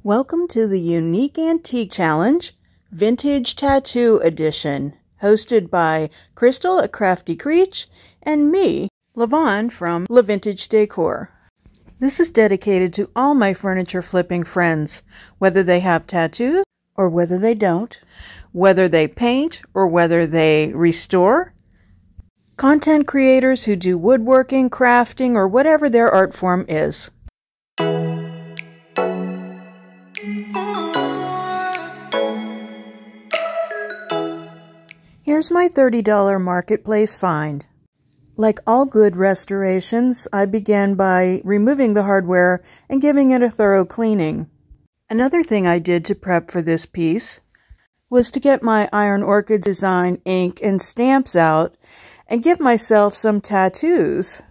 Welcome to the Unique Antique Challenge, Vintage Tattoo Edition, hosted by Krystal at Crafty Creech and me, Lavon from La Vintage Decor. This is dedicated to all my furniture flipping friends, whether they have tattoos or whether they don't, whether they paint or whether they restore, content creators who do woodworking, crafting, or whatever their art form is. Here's my $30 marketplace find. Like all good restorations, I began by removing the hardware and giving it a thorough cleaning. Another thing I did to prep for this piece was to get my Iron Orchid design ink and stamps out and give myself some tattoos.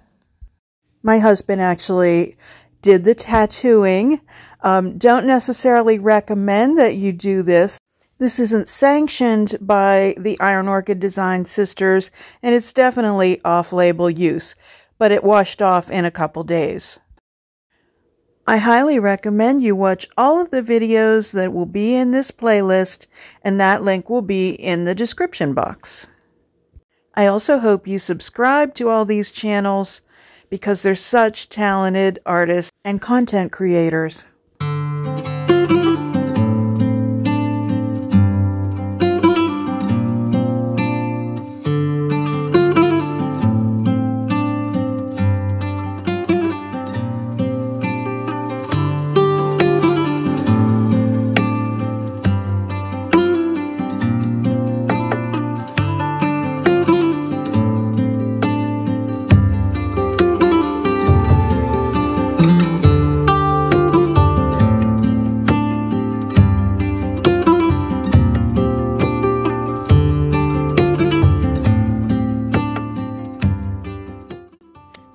My husband actually did the tattooing. Don't necessarily recommend that you do this. This isn't sanctioned by the Iron Orchid Design sisters, and it's definitely off-label use, but it washed off in a couple days. I highly recommend you watch all of the videos that will be in this playlist, and that link will be in the description box. I also hope you subscribe to all these channels because they're such talented artists and content creators.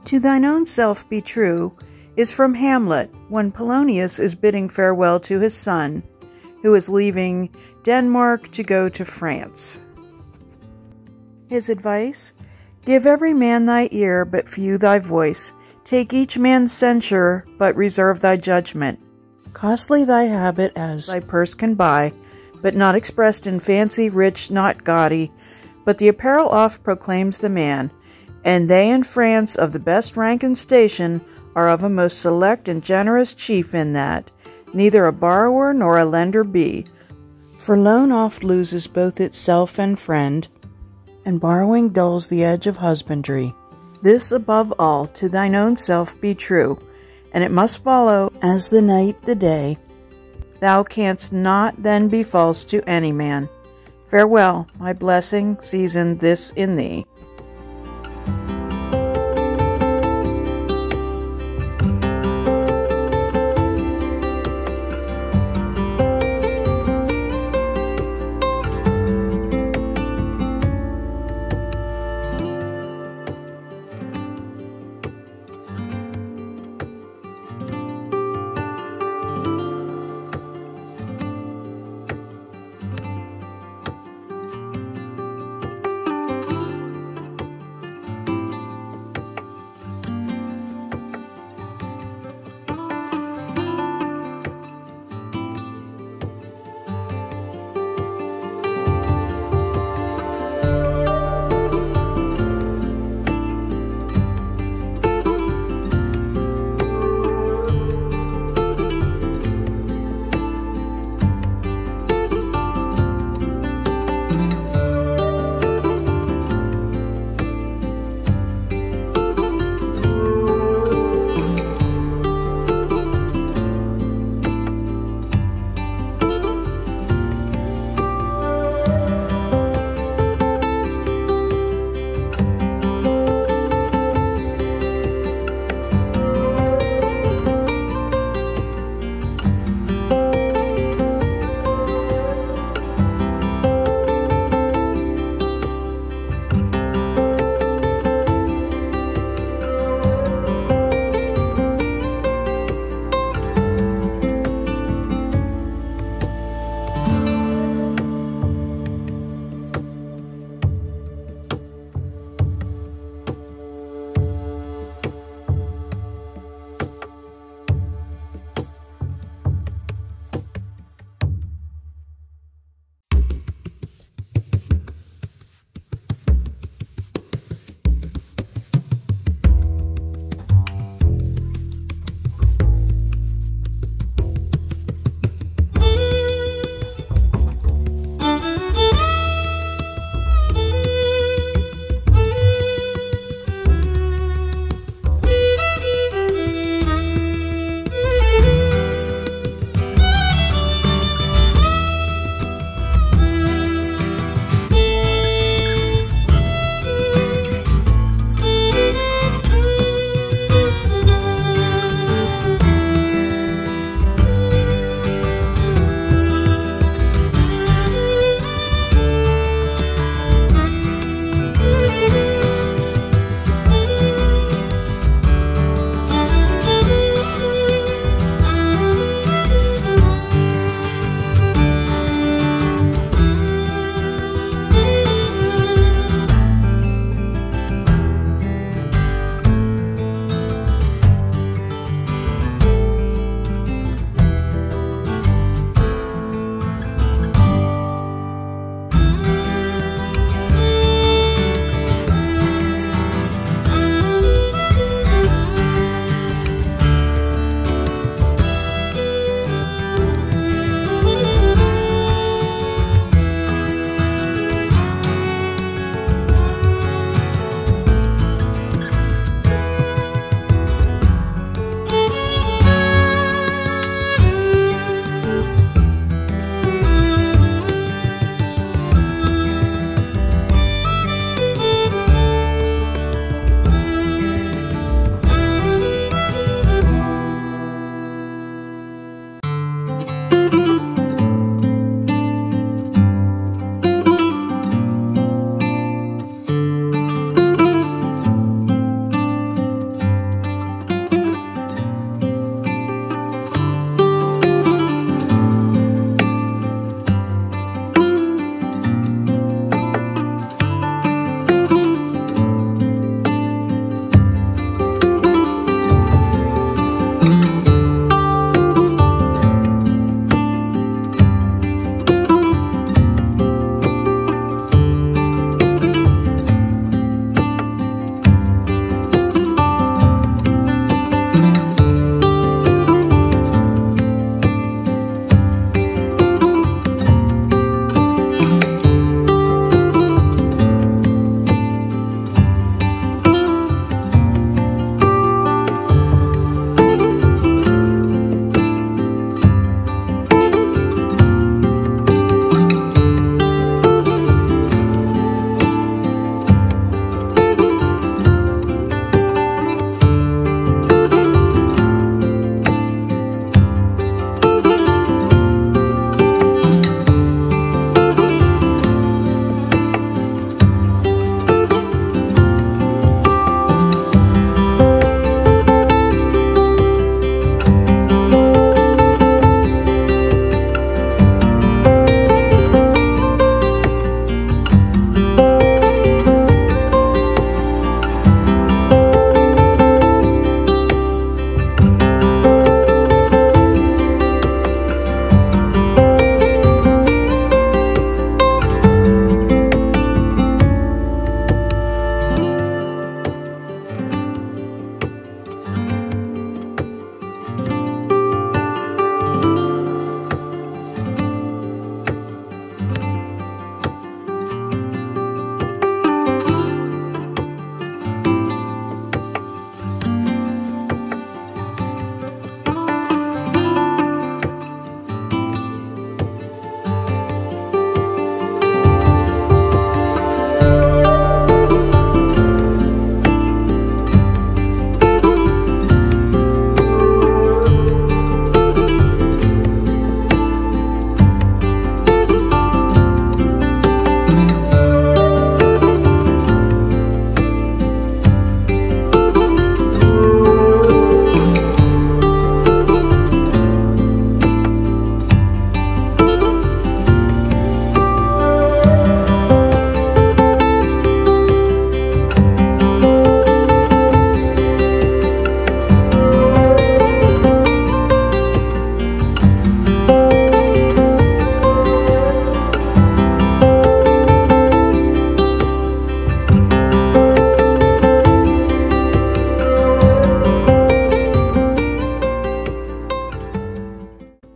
To thine own self be true is from Hamlet when Polonius is bidding farewell to his son, who is leaving Denmark to go to France. His advice: give every man thy ear, but few thy voice. Take each man's censure, but reserve thy judgment. Costly thy habit as thy purse can buy, but not expressed in fancy, rich, not gaudy. But the apparel oft proclaims the man, and they in France of the best rank and station are of a most select and generous chief in that, neither a borrower nor a lender be. For loan oft loses both itself and friend, and borrowing dulls the edge of husbandry. This above all, to thine own self be true, and it must follow as the night the day. Thou canst not then be false to any man. Farewell, my blessing season this in thee.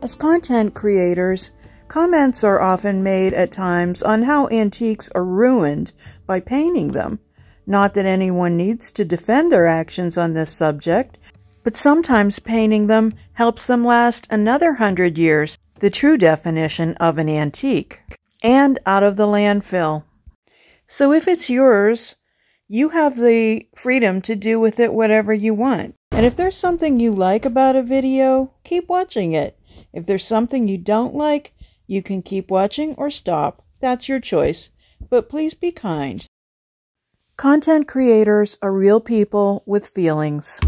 As content creators, comments are often made at times on how antiques are ruined by painting them. Not that anyone needs to defend their actions on this subject, but sometimes painting them helps them last another 100 years, the true definition of an antique, and out of the landfill. So if it's yours, you have the freedom to do with it whatever you want. And if there's something you like about a video, keep watching it. If there's something you don't like, you can keep watching or stop. That's your choice. But please be kind. Content creators are real people with feelings.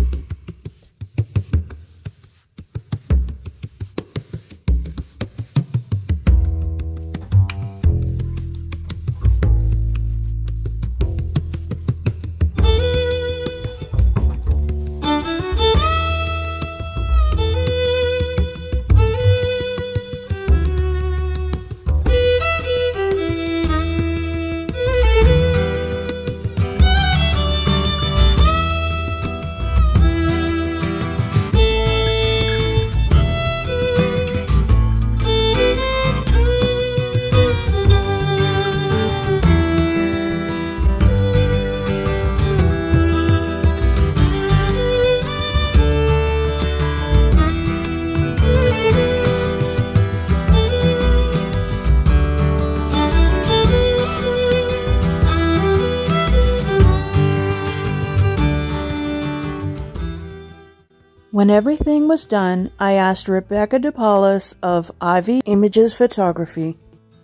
When everything was done, I asked Rebecca DePaulis of Ivy Images Photography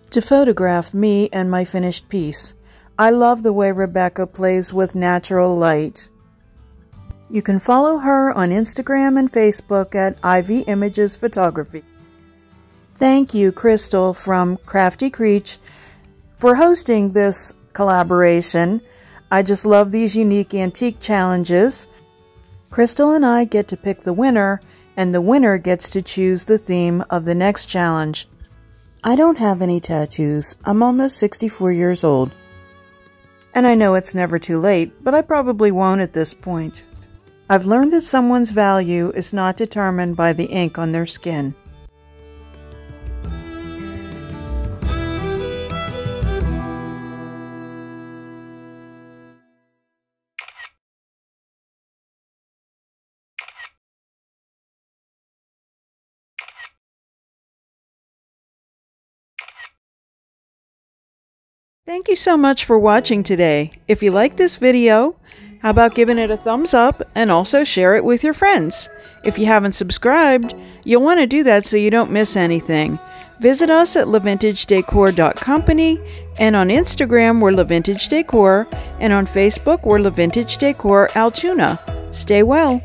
to photograph me and my finished piece. I love the way Rebecca plays with natural light. You can follow her on Instagram and Facebook at Ivy Images Photography. Thank you, Krystal from Crafty Creech, for hosting this collaboration. I just love these unique antique challenges. Krystal and I get to pick the winner, and the winner gets to choose the theme of the next challenge. I don't have any tattoos. I'm almost 64 years old. And I know it's never too late, but I probably won't at this point. I've learned that someone's value is not determined by the ink on their skin. Thank you so much for watching today. If you like this video, how about giving it a thumbs up and also share it with your friends? If you haven't subscribed, you'll want to do that so you don't miss anything. Visit us at LaVintageDecor.company, and on Instagram we're LaVintageDecor, and on Facebook we're LaVintageDecor Altoona. Stay well.